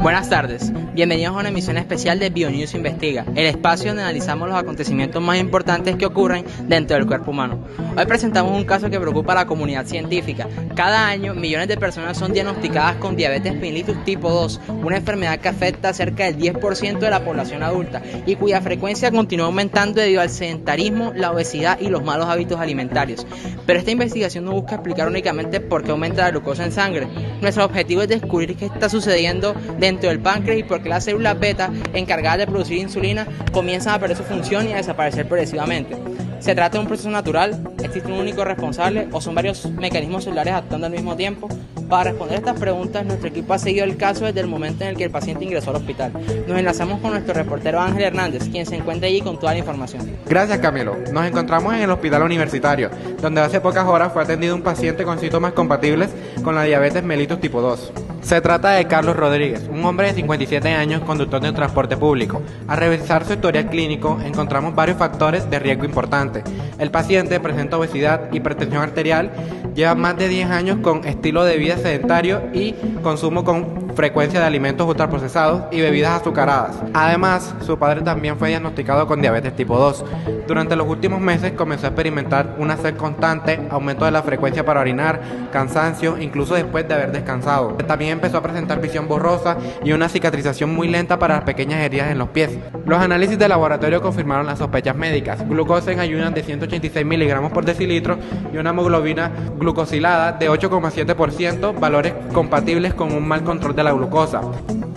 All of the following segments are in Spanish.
Buenas tardes, bienvenidos a una emisión especial de BioNews Investiga, el espacio donde analizamos los acontecimientos más importantes que ocurren dentro del cuerpo humano. Hoy presentamos un caso que preocupa a la comunidad científica. Cada año, millones de personas son diagnosticadas con diabetes mellitus tipo 2, una enfermedad que afecta a cerca del 10% de la población adulta y cuya frecuencia continúa aumentando debido al sedentarismo, la obesidad y los malos hábitos alimentarios. Pero esta investigación no busca explicar únicamente por qué aumenta la glucosa en sangre. Nuestro objetivo es descubrir qué está sucediendo dentro del páncreas y por qué las células beta encargadas de producir insulina comienzan a perder su función y a desaparecer progresivamente. ¿Se trata de un proceso natural? ¿Existe un único responsable o son varios mecanismos celulares actuando al mismo tiempo? Para responder estas preguntas, nuestro equipo ha seguido el caso desde el momento en el que el paciente ingresó al hospital. Nos enlazamos con nuestro reportero Ángel Hernández, quien se encuentra allí con toda la información. Gracias, Camilo. Nos encontramos en el hospital universitario, donde hace pocas horas fue atendido un paciente con síntomas compatibles con la diabetes mellitus tipo 2. Se trata de Carlos Rodríguez, un hombre de 57 años, conductor de transporte público. Al revisar su historial clínico, encontramos varios factores de riesgo importantes. El paciente presenta obesidad, hipertensión arterial, lleva más de 10 años con estilo de vida sedentario y consumo con frecuencia de alimentos ultraprocesados y bebidas azucaradas. Además, su padre también fue diagnosticado con diabetes tipo 2. Durante los últimos meses comenzó a experimentar una sed constante, aumento de la frecuencia para orinar, cansancio, incluso después de haber descansado. También empezó a presentar visión borrosa y una cicatrización muy lenta para las pequeñas heridas en los pies. Los análisis de laboratorio confirmaron las sospechas médicas: glucosa en ayunas de 186 miligramos por decilitro y una hemoglobina glucosilada de 8,7%, valores compatibles con un mal control de la glucosa.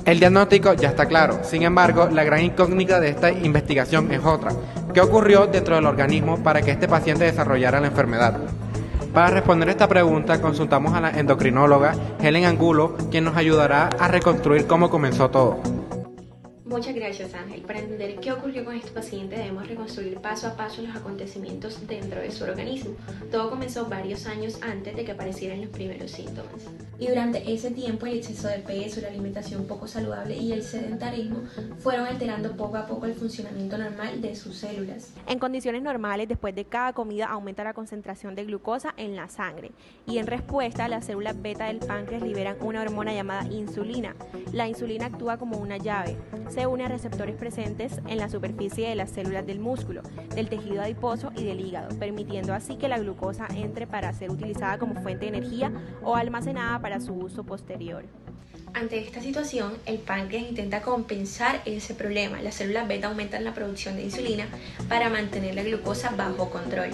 El diagnóstico ya está claro, sin embargo, la gran incógnita de esta investigación es otra: ¿qué ocurrió dentro del organismo para que este paciente desarrollara la enfermedad? Para responder esta pregunta, consultamos a la endocrinóloga Helen Angulo, quien nos ayudará a reconstruir cómo comenzó todo. Muchas gracias, Ángel. Para entender qué ocurrió con este paciente debemos reconstruir paso a paso los acontecimientos dentro de su organismo. Todo comenzó varios años antes de que aparecieran los primeros síntomas. Y durante ese tiempo el exceso de peso, la alimentación poco saludable y el sedentarismo fueron alterando poco a poco el funcionamiento normal de sus células. En condiciones normales, después de cada comida aumenta la concentración de glucosa en la sangre y en respuesta las células beta del páncreas liberan una hormona llamada insulina. La insulina actúa como una llave. Se une a receptores presentes en la superficie de las células del músculo, del tejido adiposo y del hígado, permitiendo así que la glucosa entre para ser utilizada como fuente de energía o almacenada para su uso posterior. Ante esta situación, el páncreas intenta compensar ese problema. Las células beta aumentan la producción de insulina para mantener la glucosa bajo control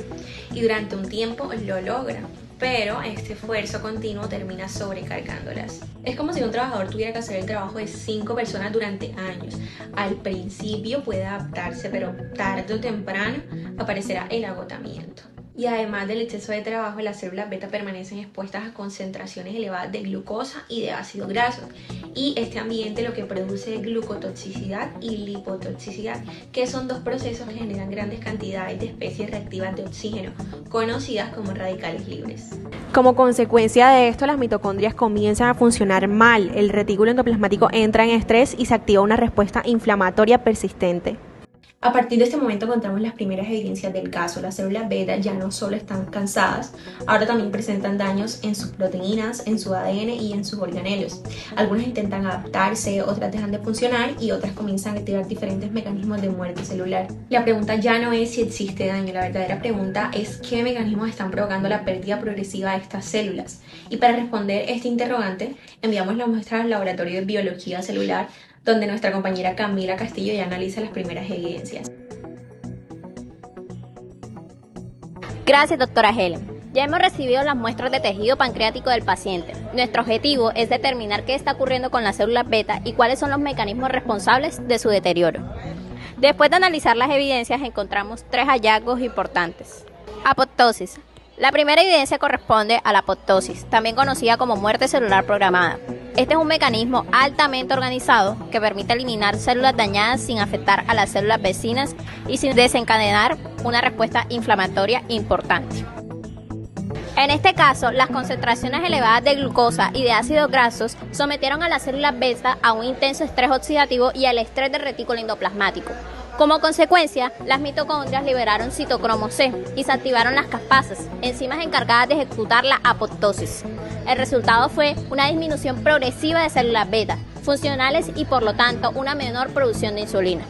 y durante un tiempo lo logran, pero este esfuerzo continuo termina sobrecargándolas. Es como si un trabajador tuviera que hacer el trabajo de 5 personas durante años. Al principio puede adaptarse, pero tarde o temprano aparecerá el agotamiento. Y además del exceso de trabajo, las células beta permanecen expuestas a concentraciones elevadas de glucosa y de ácidos grasos. Y este ambiente lo que produce es glucotoxicidad y lipotoxicidad, que son dos procesos que generan grandes cantidades de especies reactivas de oxígeno, conocidas como radicales libres. Como consecuencia de esto, las mitocondrias comienzan a funcionar mal, el retículo endoplasmático entra en estrés y se activa una respuesta inflamatoria persistente. A partir de este momento encontramos las primeras evidencias del caso. Las células beta ya no solo están cansadas, ahora también presentan daños en sus proteínas, en su ADN y en sus organelos. Algunas intentan adaptarse, otras dejan de funcionar y otras comienzan a activar diferentes mecanismos de muerte celular. La pregunta ya no es si existe daño, la verdadera pregunta es qué mecanismos están provocando la pérdida progresiva de estas células. Y para responder este interrogante, enviamos la muestra al laboratorio de biología celular, donde nuestra compañera Camila Castillo ya analiza las primeras evidencias. Gracias, doctora Helen. Ya hemos recibido las muestras de tejido pancreático del paciente. Nuestro objetivo es determinar qué está ocurriendo con las células beta y cuáles son los mecanismos responsables de su deterioro. Después de analizar las evidencias, encontramos 3 hallazgos importantes. Apoptosis. La primera evidencia corresponde a la apoptosis, también conocida como muerte celular programada. Este es un mecanismo altamente organizado que permite eliminar células dañadas sin afectar a las células vecinas y sin desencadenar una respuesta inflamatoria importante. En este caso, las concentraciones elevadas de glucosa y de ácidos grasos sometieron a las células beta a un intenso estrés oxidativo y al estrés del retículo endoplasmático. Como consecuencia, las mitocondrias liberaron citocromo C y se activaron las caspasas, enzimas encargadas de ejecutar la apoptosis. El resultado fue una disminución progresiva de células beta, funcionales y por lo tanto una menor producción de insulina.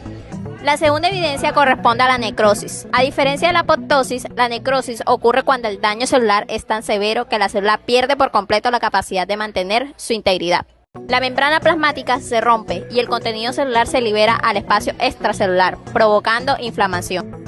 La segunda evidencia corresponde a la necrosis. A diferencia de la apoptosis, la necrosis ocurre cuando el daño celular es tan severo que la célula pierde por completo la capacidad de mantener su integridad. La membrana plasmática se rompe y el contenido celular se libera al espacio extracelular, provocando inflamación.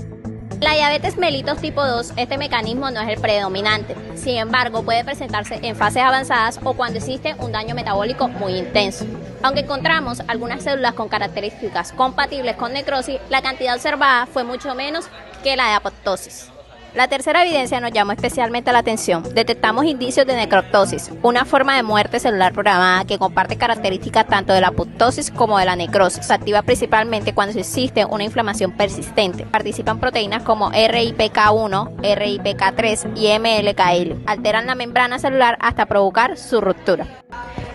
En la diabetes mellitus tipo 2, este mecanismo no es el predominante. Sin embargo, puede presentarse en fases avanzadas o cuando existe un daño metabólico muy intenso. Aunque encontramos algunas células con características compatibles con necrosis, la cantidad observada fue mucho menos que la de apoptosis. La tercera evidencia nos llamó especialmente la atención. Detectamos indicios de necroptosis, una forma de muerte celular programada que comparte características tanto de la apoptosis como de la necrosis. Se activa principalmente cuando existe una inflamación persistente. Participan proteínas como RIPK1, RIPK3 y MLKL. Alteran la membrana celular hasta provocar su ruptura.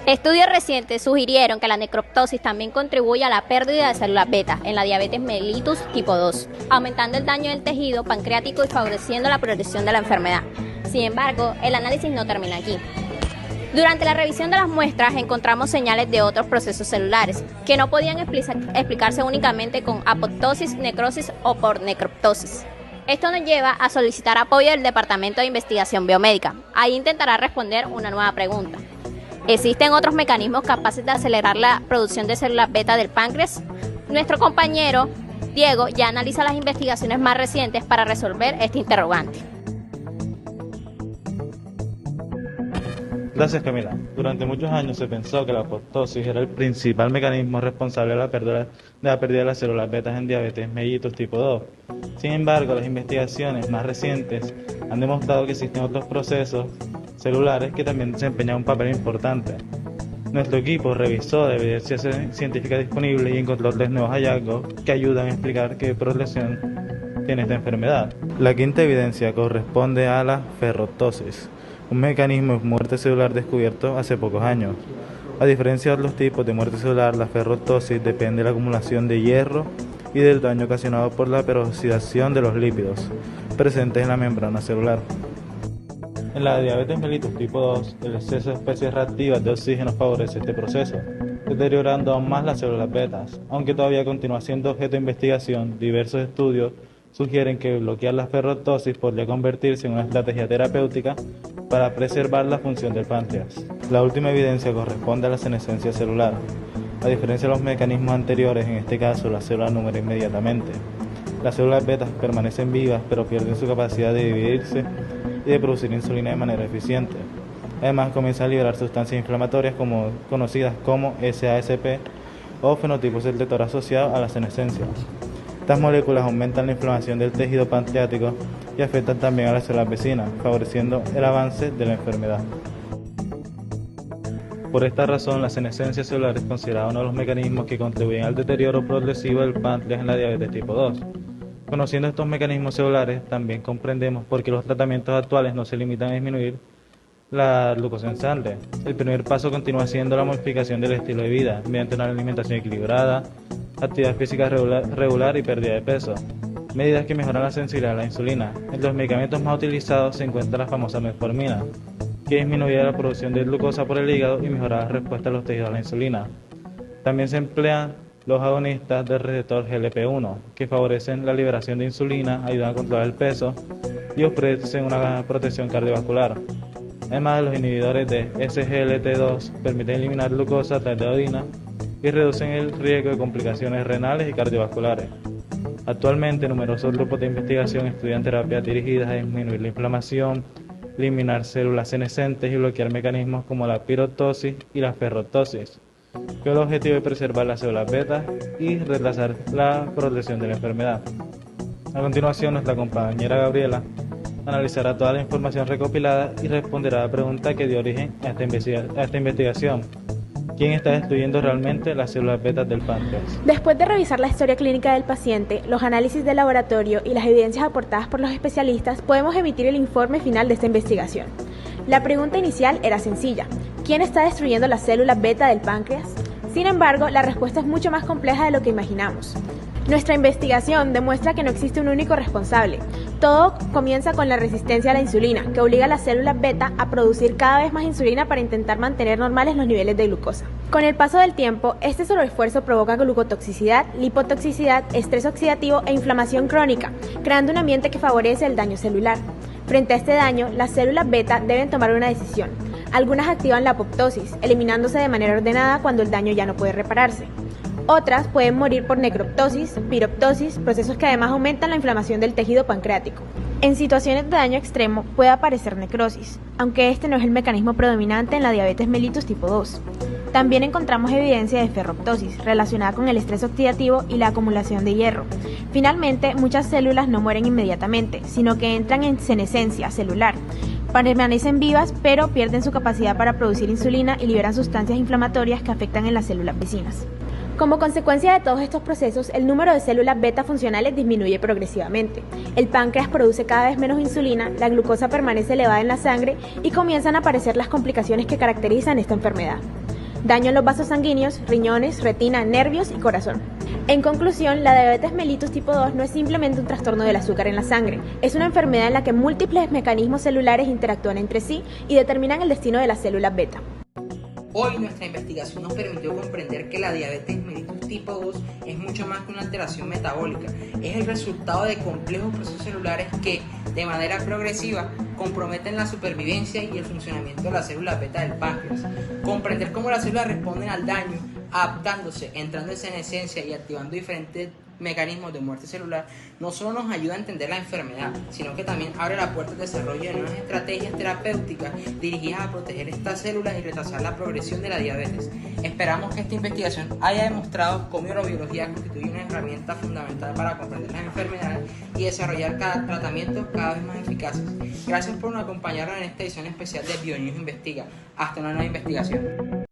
Estudios recientes sugirieron que la necroptosis también contribuye a la pérdida de células beta en la diabetes mellitus tipo 2, aumentando el daño del tejido pancreático y favoreciendo la progresión de la enfermedad. Sin embargo, el análisis no termina aquí. Durante la revisión de las muestras encontramos señales de otros procesos celulares que no podían explicarse únicamente con apoptosis, necrosis o por necroptosis. Esto nos lleva a solicitar apoyo del Departamento de Investigación Biomédica. Ahí intentará responder una nueva pregunta. ¿Existen otros mecanismos capaces de acelerar la producción de células beta del páncreas? Nuestro compañero Diego ya analiza las investigaciones más recientes para resolver este interrogante. Gracias, Camila. Durante muchos años se pensó que la apoptosis era el principal mecanismo responsable de la pérdida de las células betas en diabetes mellitus tipo 2. Sin embargo, las investigaciones más recientes han demostrado que existen otros procesos celulares que también desempeñan un papel importante. Nuestro equipo revisó la evidencia científica disponible y encontró 3 nuevos hallazgos que ayudan a explicar qué progresión tiene esta enfermedad. La quinta evidencia corresponde a la ferroptosis, un mecanismo de muerte celular descubierto hace pocos años. A diferencia de otros tipos de muerte celular, la ferroptosis depende de la acumulación de hierro y del daño ocasionado por la peroxidación de los lípidos presentes en la membrana celular. En la diabetes mellitus tipo 2, el exceso de especies reactivas de oxígeno favorece este proceso, deteriorando aún más las células betas. Aunque todavía continúa siendo objeto de investigación, diversos estudios sugieren que bloquear la ferroptosis podría convertirse en una estrategia terapéutica para preservar la función del páncreas. La última evidencia corresponde a la senescencia celular. A diferencia de los mecanismos anteriores, en este caso la célula no muere inmediatamente. Las células betas permanecen vivas pero pierden su capacidad de dividirse y de producir insulina de manera eficiente. Además, comienzan a liberar sustancias inflamatorias conocidas como SASP o fenotipos del detector asociado a la senescencia. Estas moléculas aumentan la inflamación del tejido pancreático y afectan también a las células vecinas, favoreciendo el avance de la enfermedad. Por esta razón, la senescencia celular es considerada uno de los mecanismos que contribuyen al deterioro progresivo del páncreas en la diabetes tipo 2. Conociendo estos mecanismos celulares, también comprendemos por qué los tratamientos actuales no se limitan a disminuir la glucosa en sangre. El primer paso continúa siendo la modificación del estilo de vida, mediante una alimentación equilibrada, actividad física regular y pérdida de peso, medidas que mejoran la sensibilidad a la insulina. Entre los medicamentos más utilizados se encuentra la famosa metformina, que disminuye la producción de glucosa por el hígado y mejora la respuesta de los tejidos a la insulina. También se emplean los agonistas del receptor GLP-1, que favorecen la liberación de insulina, ayudan a controlar el peso y ofrecen una protección cardiovascular. Además, los inhibidores de SGLT2 permiten eliminar glucosa a través de orina y reducen el riesgo de complicaciones renales y cardiovasculares. Actualmente, numerosos grupos de investigación estudian terapias dirigidas a disminuir la inflamación, eliminar células senescentes y bloquear mecanismos como la piroptosis y la ferroptosis, con el objetivo de preservar las células beta y retrasar la progresión de la enfermedad. A continuación, nuestra compañera Gabriela analizará toda la información recopilada y responderá a la pregunta que dio origen a esta investigación. ¿Quién está destruyendo realmente las células betas del páncreas? Después de revisar la historia clínica del paciente, los análisis de laboratorio y las evidencias aportadas por los especialistas, podemos emitir el informe final de esta investigación. La pregunta inicial era sencilla: ¿quién está destruyendo las células beta del páncreas? Sin embargo, la respuesta es mucho más compleja de lo que imaginamos. Nuestra investigación demuestra que no existe un único responsable. Todo comienza con la resistencia a la insulina, que obliga a las células beta a producir cada vez más insulina para intentar mantener normales los niveles de glucosa. Con el paso del tiempo, este sobreesfuerzo provoca glucotoxicidad, lipotoxicidad, estrés oxidativo e inflamación crónica, creando un ambiente que favorece el daño celular. Frente a este daño, las células beta deben tomar una decisión. Algunas activan la apoptosis, eliminándose de manera ordenada cuando el daño ya no puede repararse. Otras pueden morir por necroptosis, piroptosis, procesos que además aumentan la inflamación del tejido pancreático. En situaciones de daño extremo puede aparecer necrosis, aunque este no es el mecanismo predominante en la diabetes mellitus tipo 2. También encontramos evidencia de ferroptosis, relacionada con el estrés oxidativo y la acumulación de hierro. Finalmente, muchas células no mueren inmediatamente, sino que entran en senescencia celular. Permanecen vivas, pero pierden su capacidad para producir insulina y liberan sustancias inflamatorias que afectan en las células vecinas. Como consecuencia de todos estos procesos, el número de células beta funcionales disminuye progresivamente. El páncreas produce cada vez menos insulina, la glucosa permanece elevada en la sangre y comienzan a aparecer las complicaciones que caracterizan esta enfermedad. Daño en los vasos sanguíneos, riñones, retina, nervios y corazón. En conclusión, la diabetes mellitus tipo 2 no es simplemente un trastorno del azúcar en la sangre, es una enfermedad en la que múltiples mecanismos celulares interactúan entre sí y determinan el destino de las células beta. Hoy nuestra investigación nos permitió comprender que la diabetes mellitus tipo 2 es mucho más que una alteración metabólica, es el resultado de complejos procesos celulares que, de manera progresiva, comprometen la supervivencia y el funcionamiento de las células beta del páncreas. Comprender cómo las células responden al daño, adaptándose, entrando en senescencia y activando diferentes mecanismos de muerte celular, no solo nos ayuda a entender la enfermedad, sino que también abre la puerta al desarrollo de nuevas estrategias terapéuticas dirigidas a proteger estas células y retrasar la progresión de la diabetes. Esperamos que esta investigación haya demostrado cómo la biología constituye una herramienta fundamental para comprender las enfermedades y desarrollar tratamientos cada vez más eficaces. Gracias por acompañarnos en esta edición especial de BioNews Investiga. Hasta una nueva investigación.